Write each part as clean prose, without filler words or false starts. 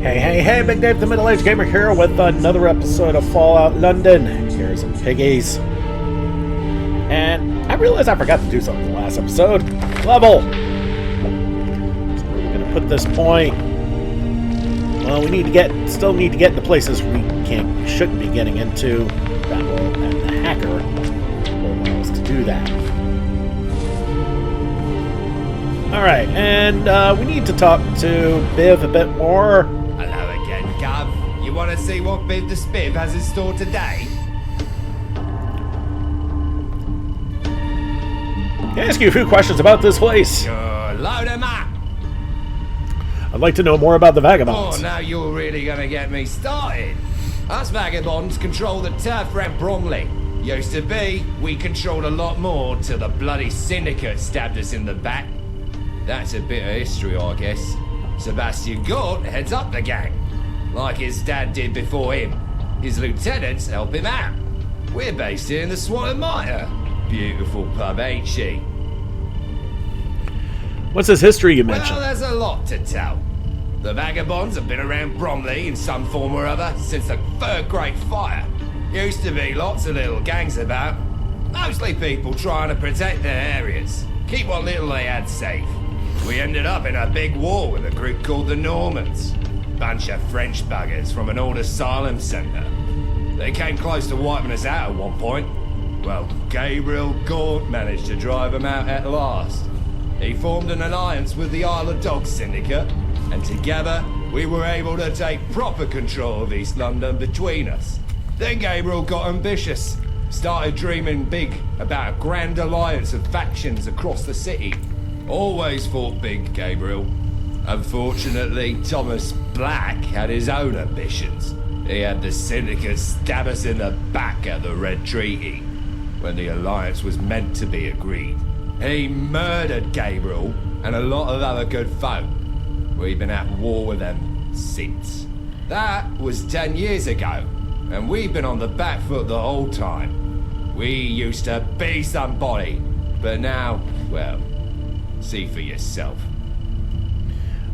Hey, Big Dave the Middle-Aged Gamer here with another episode of Fallout London. Here's some Piggies. And I realized I forgot to do something the last episode. Level! So where are we going to put this point? Well, still need to get into places we shouldn't be getting into. That will, and the hacker will allow us to do that. Alright, and we need to talk to Biv a bit more. Hello again, Gov. You want to see what Biv the Spiv has in store today? Can I ask you a few questions about this place? Sure, load 'em up. I'd like to know more about the Vagabonds. Oh, now you're really going to get me started. Us Vagabonds control the turf around Bromley. Used to be, we controlled a lot more till the bloody syndicate stabbed us in the back. That's a bit of history, I guess. Sebastian Gort heads up the gang, like his dad did before him. His lieutenants help him out. We're based here in the Swan and Mitre. Beautiful pub, ain't she? What's this history you mentioned? Well, there's a lot to tell. The Vagabonds have been around Bromley in some form or other since the Third Great Fire. Used to be lots of little gangs about. Mostly people trying to protect their areas. Keep what little they had safe. We ended up in a big war with a group called the Normans. Bunch of French buggers from an old asylum centre. They came close to wiping us out at one point. Well, Gabriel Gaunt managed to drive them out at last. He formed an alliance with the Isle of Dogs Syndicate, and together we were able to take proper control of East London between us. Then Gabriel got ambitious, started dreaming big about a grand alliance of factions across the city. Always fought big, Gabriel. Unfortunately, Thomas Black had his own ambitions. He had the Syndicate stab us in the back at the Red Treaty, when the alliance was meant to be agreed. He murdered Gabriel and a lot of other good folk. We've been at war with them since. That was 10 years ago, and we've been on the back foot the whole time. We used to be somebody, but now, well, see for yourself.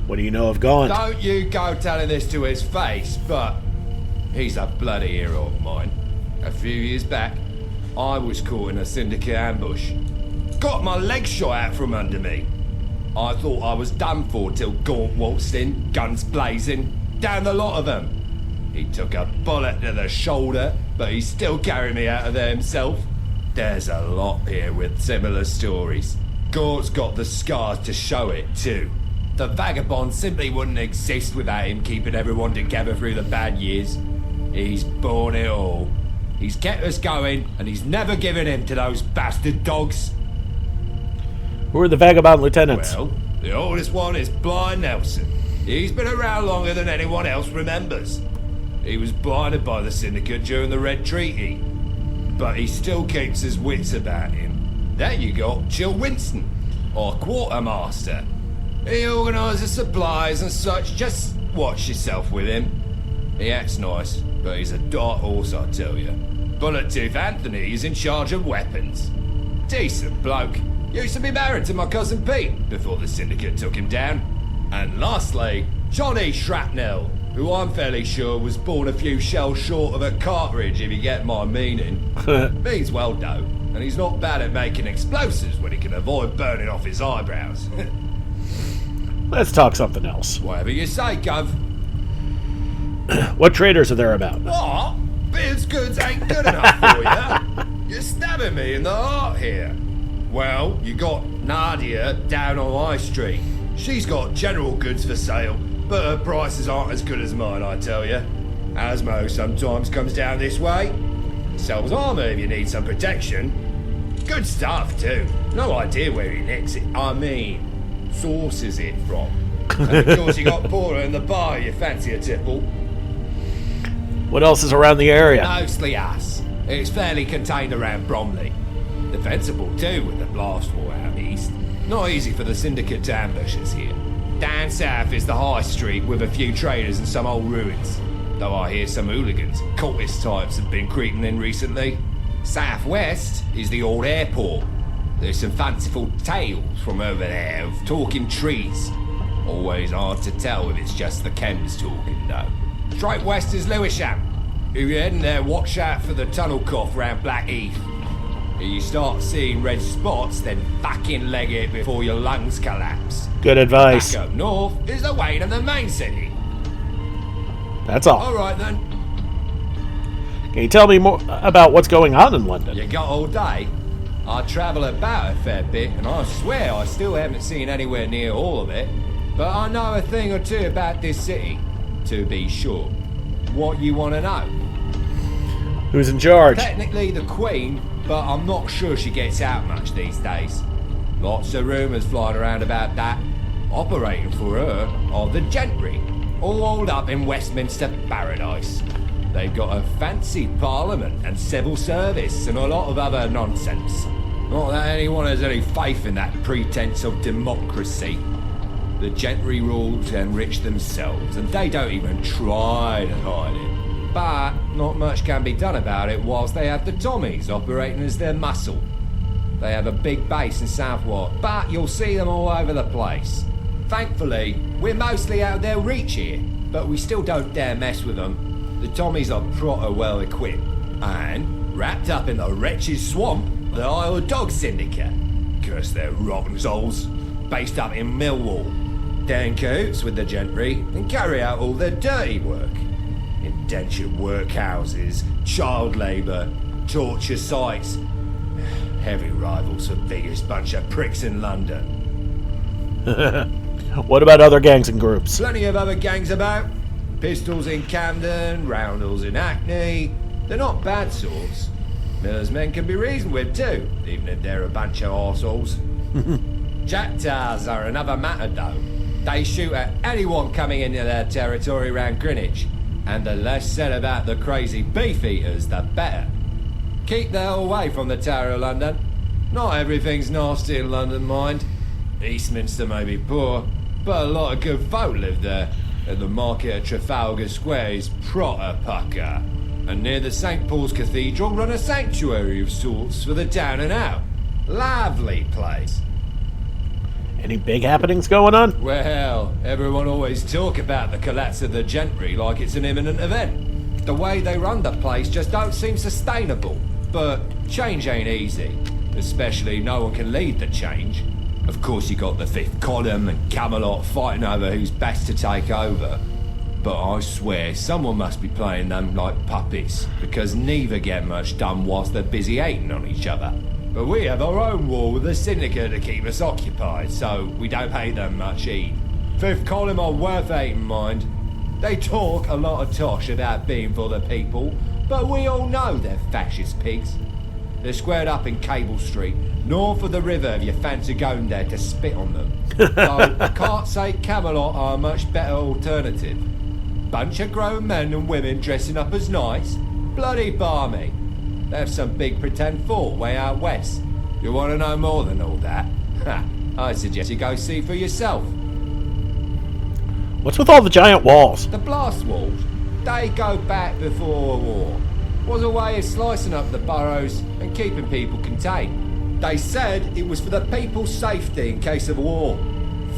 What do you know of Gaunt? Don't you go telling this to his face, but he's a bloody hero of mine. A few years back, I was caught in a syndicate ambush. Got my leg shot out from under me. I thought I was done for till Gaunt waltzed in, guns blazing, down the lot of them. He took a bullet to the shoulder, but he still carried me out of there himself. There's a lot here with similar stories. Gaunt's got the scars to show it too. The Vagabond simply wouldn't exist without him keeping everyone together through the bad years. He's borne it all. He's kept us going, and he's never given in to those bastard dogs. Who are the Vagabond lieutenants? Well, the oldest one is Blind Nelson. He's been around longer than anyone else remembers. He was blinded by the Syndicate during the Red Treaty, but he still keeps his wits about him. Then you got Jill Winston, our quartermaster. He organises supplies and such. Just watch yourself with him. He acts nice, but he's a dark horse, I tell you. Bullet-Tooth Anthony is in charge of weapons. Decent bloke. Used to be married to my cousin Pete before the Syndicate took him down. And lastly, Johnny Shrapnel, who I'm fairly sure was born a few shells short of a cartridge, if you get my meaning. Means well, though, and he's not bad at making explosives when he can avoid burning off his eyebrows. Let's talk something else. Whatever you say, Gov. What traders are there about? What? Biv's goods ain't good enough for you. You're stabbing me in the heart here. Well, you got Nadia down on High Street. She's got general goods for sale, but her prices aren't as good as mine, I tell you. Asmo sometimes comes down this way. Sells armour if you need some protection. Good stuff, too. No idea where he nicks it. I mean, sources it from. And of course you got Paula in the bar, you fancy a tipple. What else is around the area? Mostly us. It's fairly contained around Bromley. Defensible too with the blast war out east. Not easy for the Syndicate to ambush us here. Down south is the High Street with a few traders and some old ruins. Though I hear some hooligans, cultist types have been creeping in recently. Southwest is the old airport. There's some fanciful tales from over there of talking trees. Always hard to tell if it's just the chems talking, though. Straight west is Lewisham. If you're heading there, watch out for the tunnel cough round Blackheath. If you start seeing red spots, then fucking leg it before your lungs collapse. Good advice. Back up north is the way to the main city. That's all. Alright then. Can you tell me more about what's going on in London? You got all day? I travel about a fair bit, and I swear I still haven't seen anywhere near all of it. But I know a thing or two about this city, to be sure. What you want to know? Who's in charge? Technically the Queen, but I'm not sure she gets out much these days. Lots of rumours flying around about that. Operating for her are the gentry, all holed up in Westminster Paradise. They've got a fancy parliament and civil service and a lot of other nonsense. Not that anyone has any faith in that pretense of democracy. The gentry rule to enrich themselves, and they don't even try to hide it. But not much can be done about it whilst they have the Tommies operating as their muscle. They have a big base in Southwark, but you'll see them all over the place. Thankfully, we're mostly out of their reach here, but we still don't dare mess with them. The Tommies are proper well equipped, and wrapped up in the wretched swamp, the Isle of Dogs Syndicate. Curse their rotten souls. Based up in Millwall. They're in cahoots with the gentry and carry out all their dirty work. Indentured workhouses, child labour, torture sites. Heavy rivals for biggest bunch of pricks in London. What about other gangs and groups? Plenty of other gangs about. Pistols in Camden, Roundels in Hackney. They're not bad sorts. Miller's men can be reasoned with too, even if they're a bunch of arseholes. Jackdaws are another matter though. They shoot at anyone coming into their territory round Greenwich. And the less said about the crazy beef eaters, the better. Keep the hell away from the Tower of London. Not everything's nasty in London, mind. Eastminster may be poor, but a lot of good folk live there. And the market at Trafalgar Square is proper pucker. And near the St. Paul's Cathedral run a sanctuary of sorts for the down and out. Lovely place. Any big happenings going on? Well, everyone always talk about the collapse of the gentry like it's an imminent event. The way they run the place just don't seem sustainable. But change ain't easy. Especially no one can lead the change. Of course you got the Fifth Column and Camelot fighting over who's best to take over. But I swear someone must be playing them like puppets, because neither get much done whilst they're busy hating on each other. But we have our own war with the Syndicate to keep us occupied, so we don't pay them much heed. Fifth Column are worth hating, mind. They talk a lot of tosh about being for the people, but we all know they're fascist pigs. They're squared up in Cable Street, north of the river if you fancy going there to spit on them. So I can't say Camelot are a much better alternative. Bunch of grown men and women dressing up as knights? Bloody barmy. They have some big pretend fort way out west. You want to know more than all that? I suggest you go see for yourself. What's with all the giant walls? The blast walls, they go back before a war. Was a way of slicing up the boroughs and keeping people contained. They said it was for the people's safety in case of war.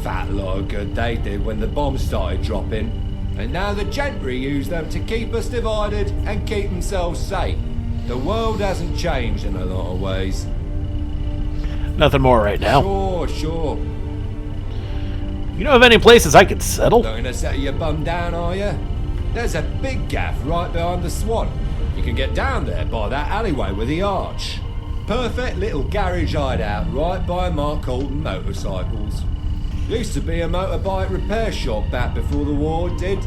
Fat lot of good they did when the bombs started dropping. And now the gentry use them to keep us divided and keep themselves safe. The world hasn't changed in a lot of ways. Nothing more right now. Sure. You know of any places I could settle? Not gonna set your bum down, are you? There's a big gaff right behind the Swan. You can get down there by that alleyway with the arch. Perfect little garage hideout right by Mark Holden Motorcycles. Used to be a motorbike repair shop back before the war, it did.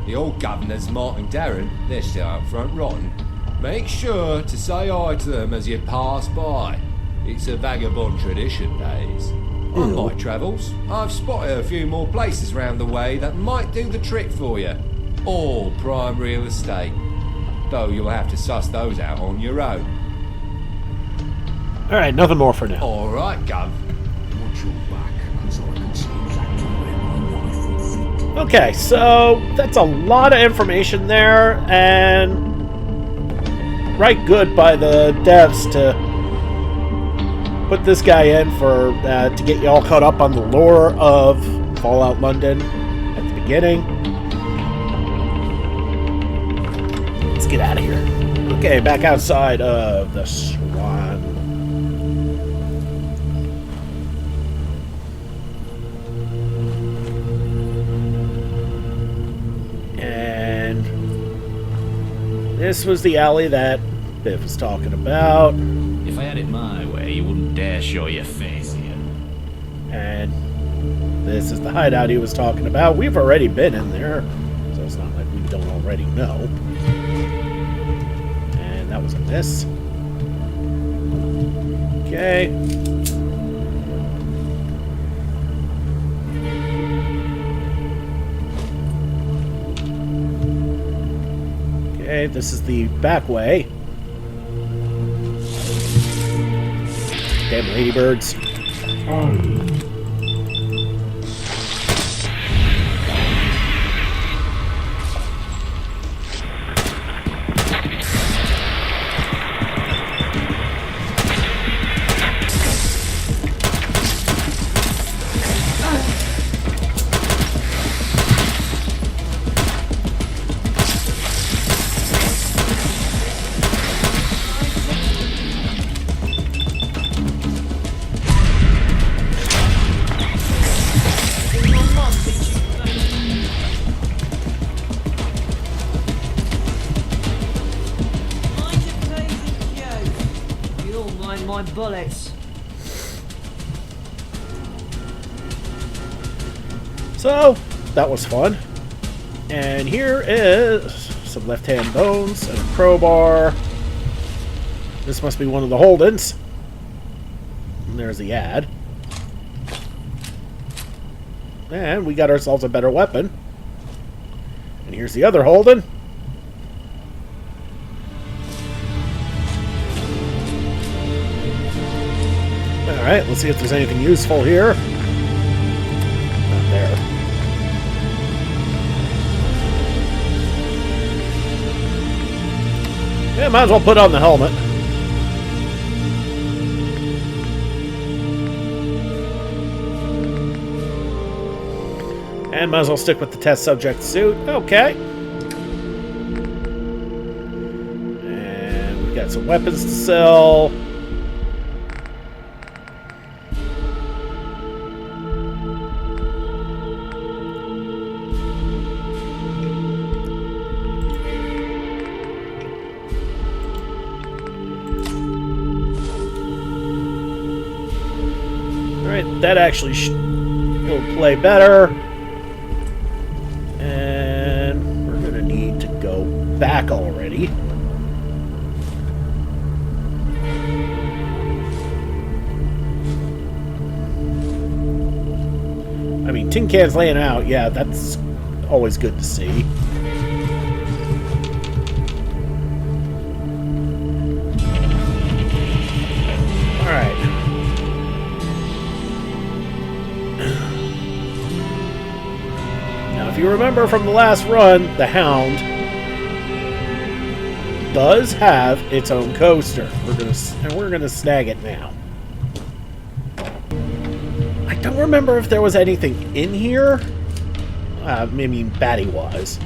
The old governors, Mark and Darren, they're still out front rotten. Make sure to say hi to them as you pass by. It's a vagabond tradition, days. On my travels, I've spotted a few more places round the way that might do the trick for you. All prime real estate. Though you'll have to suss those out on your own. Alright, nothing more for now. Alright, Gov. Watch your back, because I can see exactly where my wife will fit. Okay, so that's a lot of information there, and right good by the devs to put this guy in for to get you all caught up on the lore of Fallout London at the beginning. Let's get out of here. Okay, back outside of the Swan. And this was the alley that Biff was talking about. If I had it my way, you wouldn't dare show your face here. And this is the hideout he was talking about. We've already been in there, so it's not like we don't already know. And that was a miss. Okay. Okay, this is the back way. Damn ladybirds. My bullets. So, that was fun. And here is some left-hand bones and a crowbar. This must be one of the Holdens. And there's the ad. And we got ourselves a better weapon. And here's the other Holden. Alright, let's see if there's anything useful here. Not there. Yeah, might as well put on the helmet. And might as well stick with the test subject suit. Okay. And we've got some weapons to sell. That actually will play better. And we're going to need to go back already. I mean, tin cans laying out, yeah, that's always good to see. Alright. If you remember from the last run, the Hound does have its own coaster. We're gonna snag it now. I don't remember if there was anything in here. I mean, batty-wise.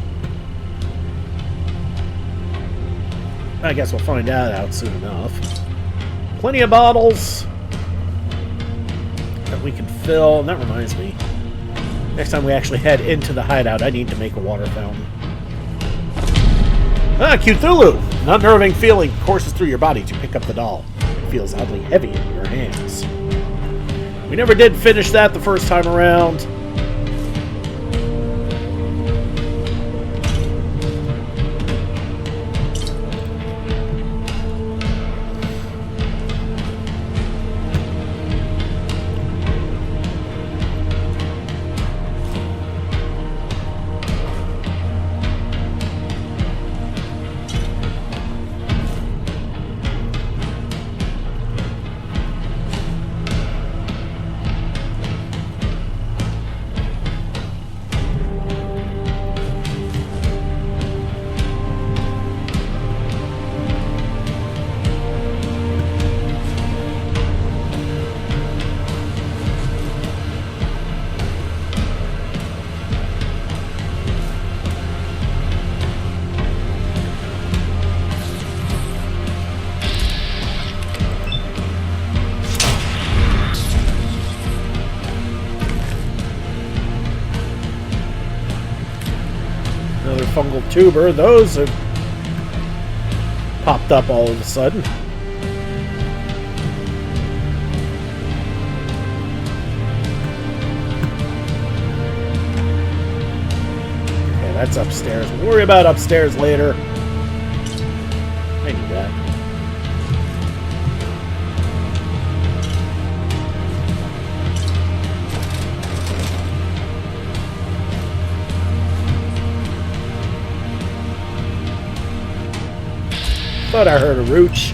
I guess we'll find that out soon enough. Plenty of bottles that we can fill, and that reminds me. Next time we actually head into the hideout, I need to make a water fountain. Ah, Cthulhu! An unnerving feeling courses through your body to pick up the doll. It feels oddly heavy in your hands. We never did finish that the first time around. Another fungal tuber. Those have popped up all of a sudden. Okay, that's upstairs. We'll worry about upstairs later. I knew that. Thought I heard a rooch.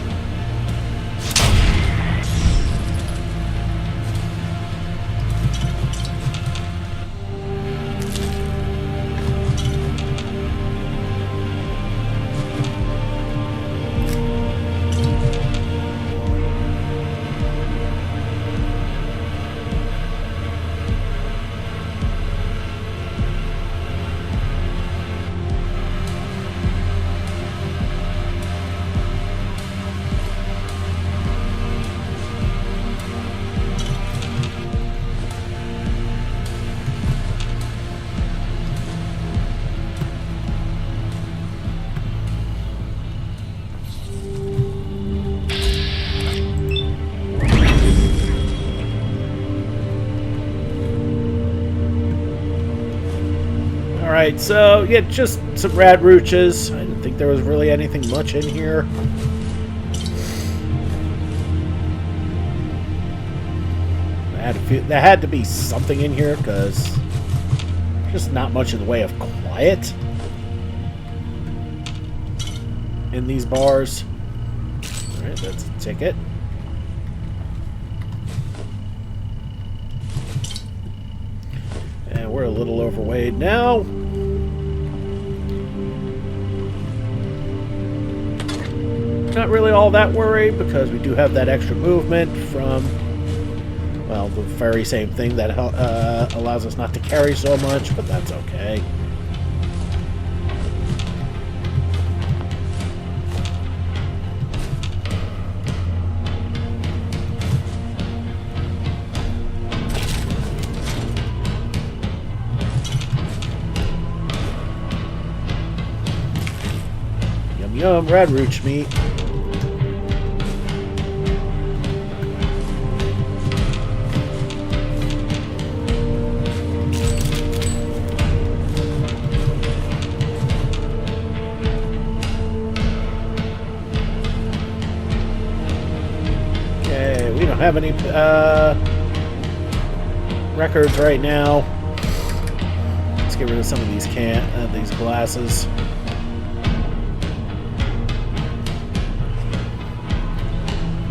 Alright, so yeah, just some rad rooches. I didn't think there was really anything much in here. There had to be something in here because just not much in the way of quiet in these bars. Alright, that's a ticket. And we're a little overweight now. Not really all that worried because we do have that extra movement from, well, the very same thing that allows us not to carry so much, but that's okay. Yum yum, rad rooch meat. Have any records right now. Let's get rid of some of these these glasses.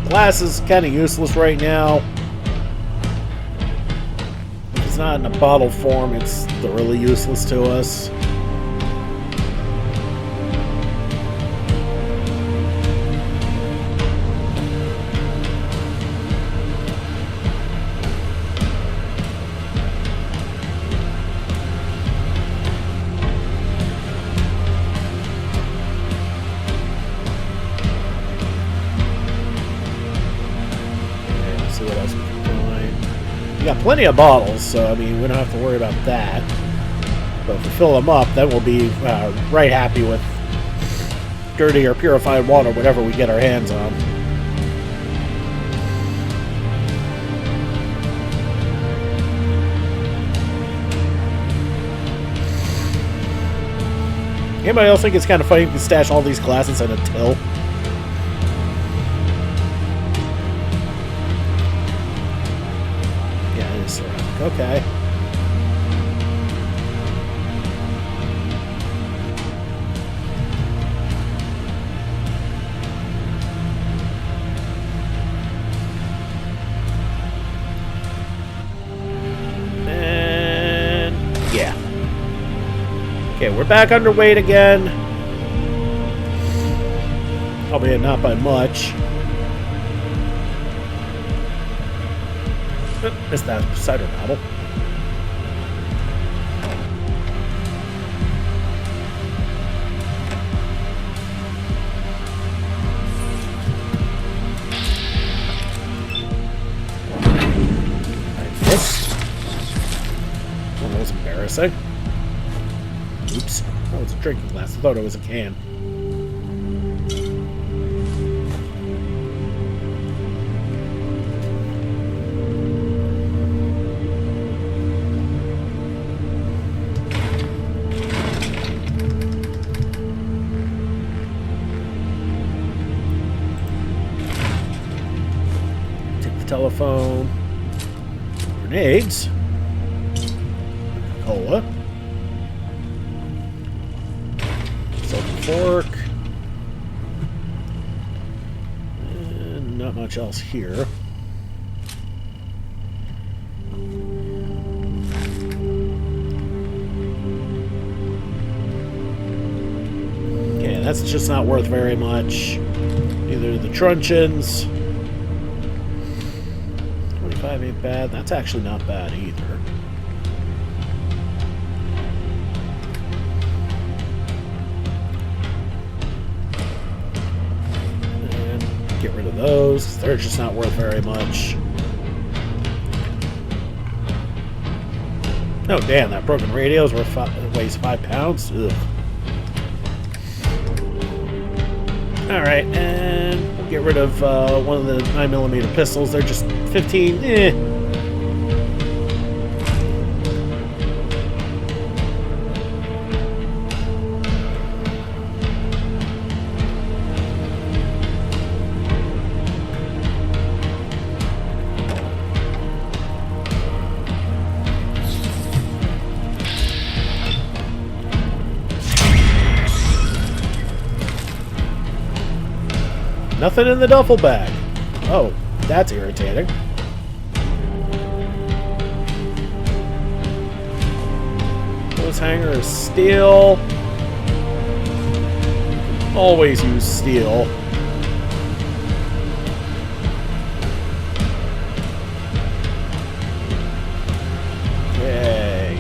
Glass is kind of useless right now. If it's not in a bottle form, it's thoroughly useless to us. Plenty of bottles, so I mean we don't have to worry about that. But if we fill them up, then we'll be right happy with dirty or purified water, whatever we get our hands on. Anybody else think it's kind of funny to stash all these glasses in a till? Okay. And yeah. Okay, we're back underweight again. Albeit not by much. Missed that cider bottle. I missed. Well, that was embarrassing. Oops. Oh, it's a drinking glass. I thought it was a can. Take the telephone. Grenades. Cola. Silver fork. And not much else here. Okay, that's just not worth very much. Either the truncheons. 25 ain't bad. That's actually not bad either. Get rid of those. They're just not worth very much. Oh, damn, that broken radio is worth weighs 5 pounds. Ugh. Alright, and we'll get rid of one of the 9mm pistols. They're just 15. Nothing in the duffel bag. Oh, that's irritating. Clothes hanger is steel. Always use steel. Okay.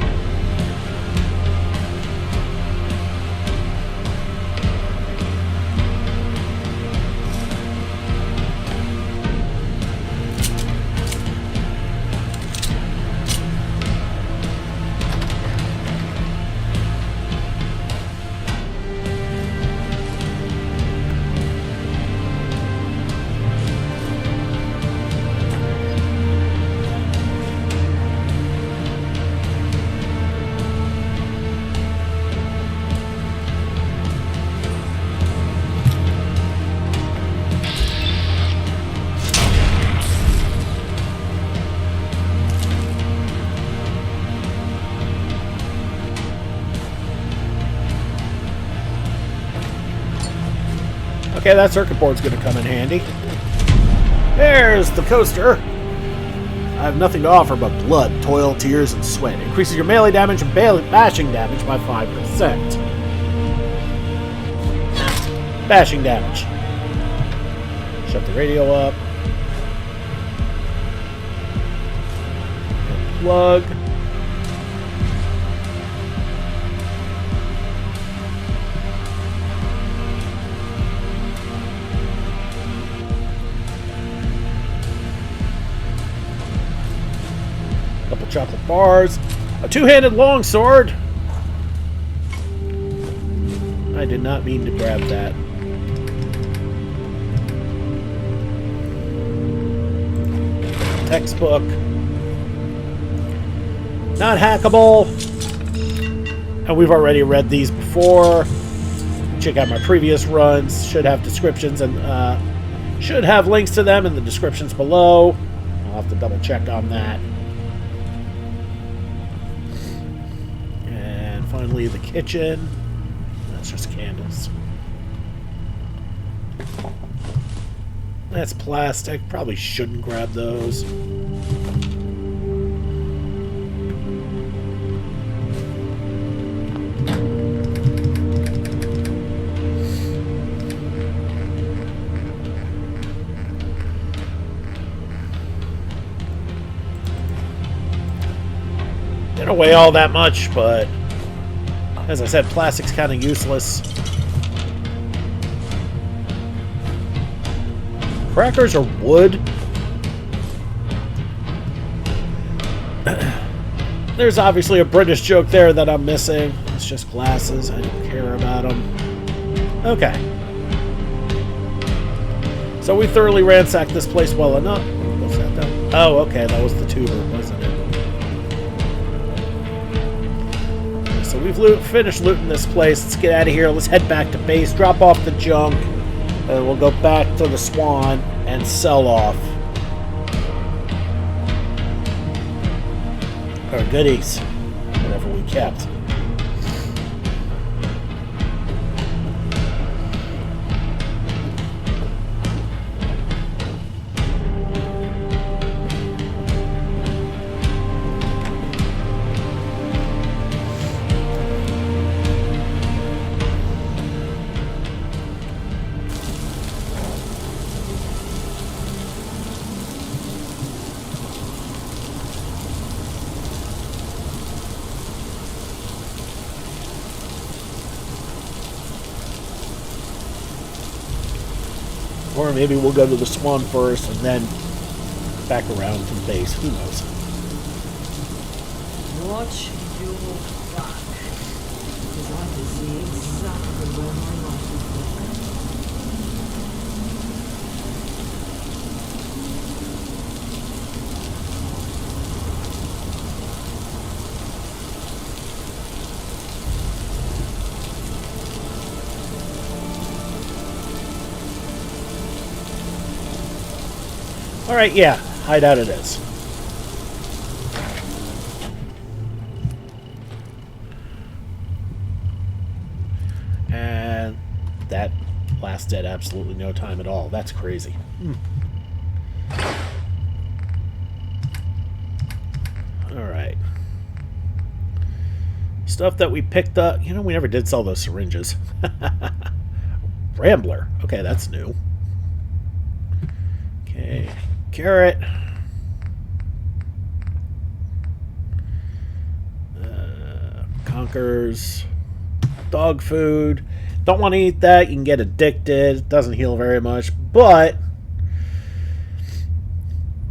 Okay, that circuit board's going to come in handy. There's the coaster. I have nothing to offer but blood, toil, tears, and sweat. Increases your melee damage and bashing damage by 5%. Bashing damage. Shut the radio up. And plug. Chocolate bars, a two-handed longsword. I did not mean to grab that. Textbook. Not hackable. And we've already read these before. Check out my previous runs. Should have descriptions and should have links to them in the descriptions below. I'll have to double check on that. Finally, the kitchen. That's just candles. That's plastic. Probably shouldn't grab those. They don't weigh all that much, but as I said, plastic's kind of useless. Crackers are wood. There's obviously a British joke there that I'm missing. It's just glasses. I don't care about them. Okay. So we thoroughly ransacked this place well enough. What's that though? Oh, okay. That was the tuber, wasn't it? So we've finished looting this place. Let's get out of here. Let's head back to base. Drop off the junk. And we'll go back to the Swan and sell off our goodies. Whatever we kept. Or maybe we'll go to the Swan first and then back around to the base. Who knows? Watch your back. Because I can see exactly where my life is Alright, yeah. Hideout it is. And that lasted absolutely no time at all. That's crazy. Alright. Stuff that we picked up. You know, we never did sell those syringes. Rambler. Okay, that's new. Okay. Carrot. Conkers. Dog food. Don't want to eat that. You can get addicted. It doesn't heal very much. But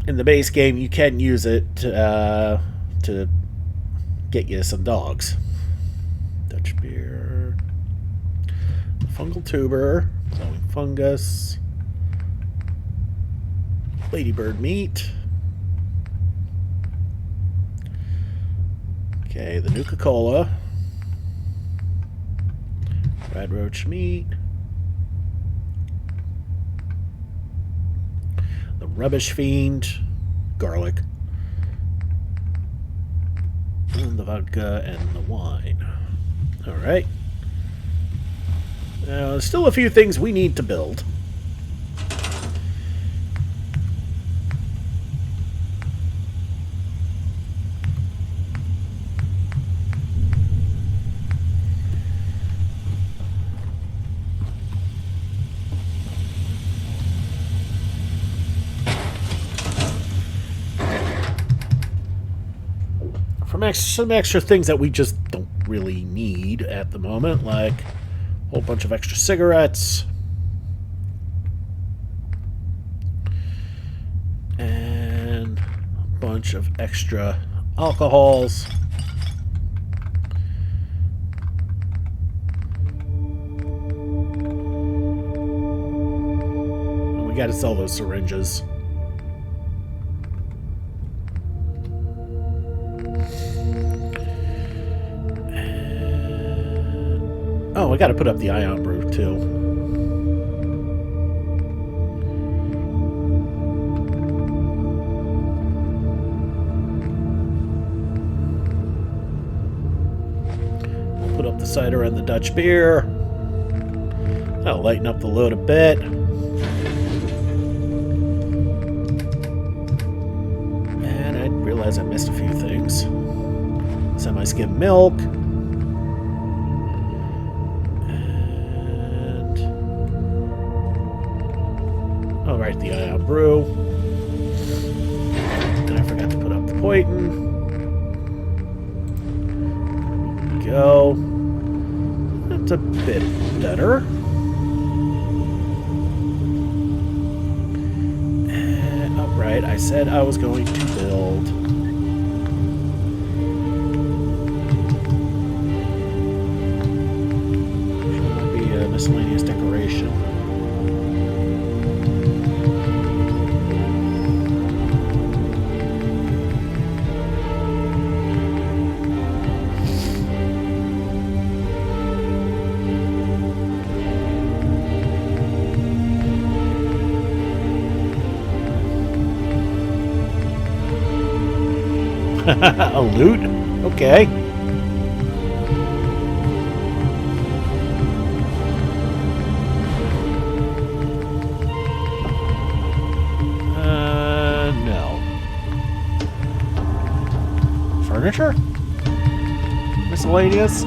in the base game, you can use it to get you some dogs. Dutch beer. Fungal tuber. Glowing fungus. Ladybird meat. Okay, the Nuka-Cola. Red roach meat. The rubbish fiend. Garlic. And the vodka and the wine. Alright. Now, there's still a few things we need to build. Some extra things that we just don't really need at the moment, like a whole bunch of extra cigarettes and a bunch of extra alcohols. And we got to sell those syringes. Oh, I gotta put up the ion brew, too. We'll put up the cider and the Dutch beer. That'll lighten up the load a bit. And I realize I missed a few things. Semi-skim milk. Alright, the ion brew. And I forgot to put up the Poison. There we go. That's a bit better. And, alright, I said I was going to build miscellaneous decoration. A loot? Okay. No. Furniture? Miscellaneous?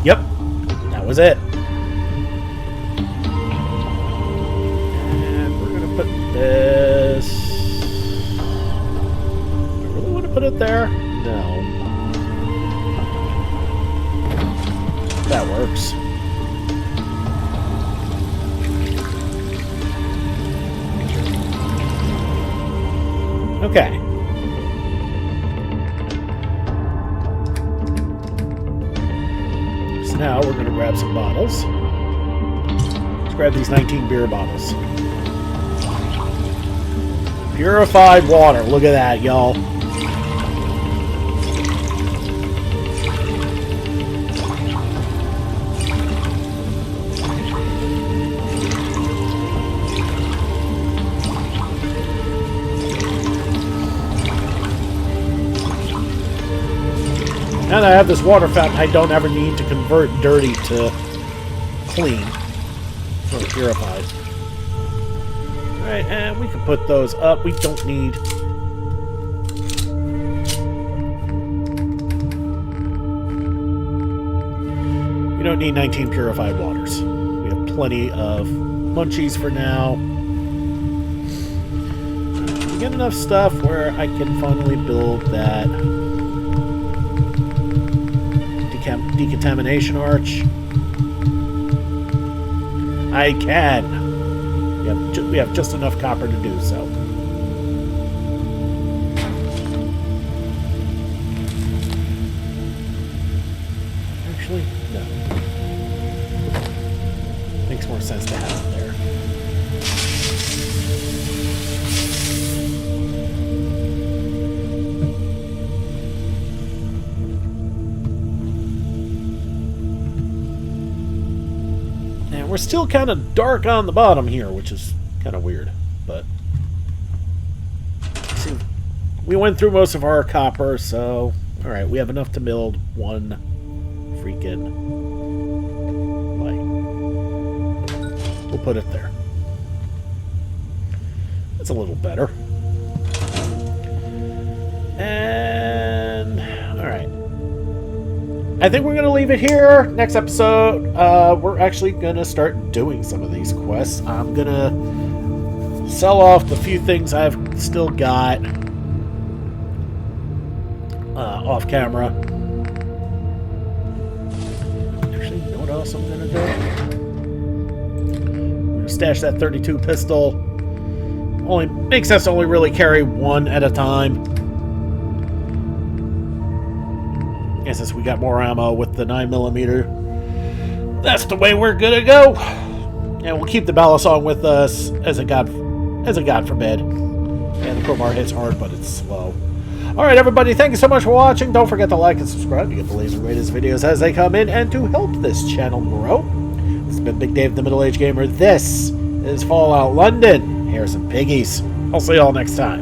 Yep. That was it. This. I really want to put it there? No. That works. Okay. So now we're going to grab some bottles. Let's grab these 19 beer bottles. Purified water. Look at that, y'all. Now that I have this water fountain, I don't ever need to convert dirty to clean or purified. Alright, and we can put those up. We don't need... We don't need 19 purified waters. We have plenty of munchies for now. We get enough stuff where I can finally build that decontamination arch. I can. We have just enough copper to do so. Actually, no. Makes more sense to have it there. And we're still kind of dark on the bottom here, which is kind of weird, but see, we went through most of our copper, so alright, we have enough to build one freaking light. We'll put it there. That's a little better. And alright. I think we're going to leave it here. Next episode, we're actually going to start doing some of these quests. I'm going to sell off the few things I've still got off camera. Actually, you know what else I'm going to do? I'm going to stash that 32 pistol. Only makes sense to only really carry one at a time. And since we got more ammo with the 9mm, that's the way we're gonna go. And we'll keep the balisong with us as a god forbid. And the crowbar hits hard, but it's slow. Alright, everybody, thank you so much for watching. Don't forget to like and subscribe to get the latest videos as they come in and to help this channel grow. This has been Big Dave, the Middle-Aged Gamer. This is Fallout London. Hares and Piggies. I'll see y'all next time.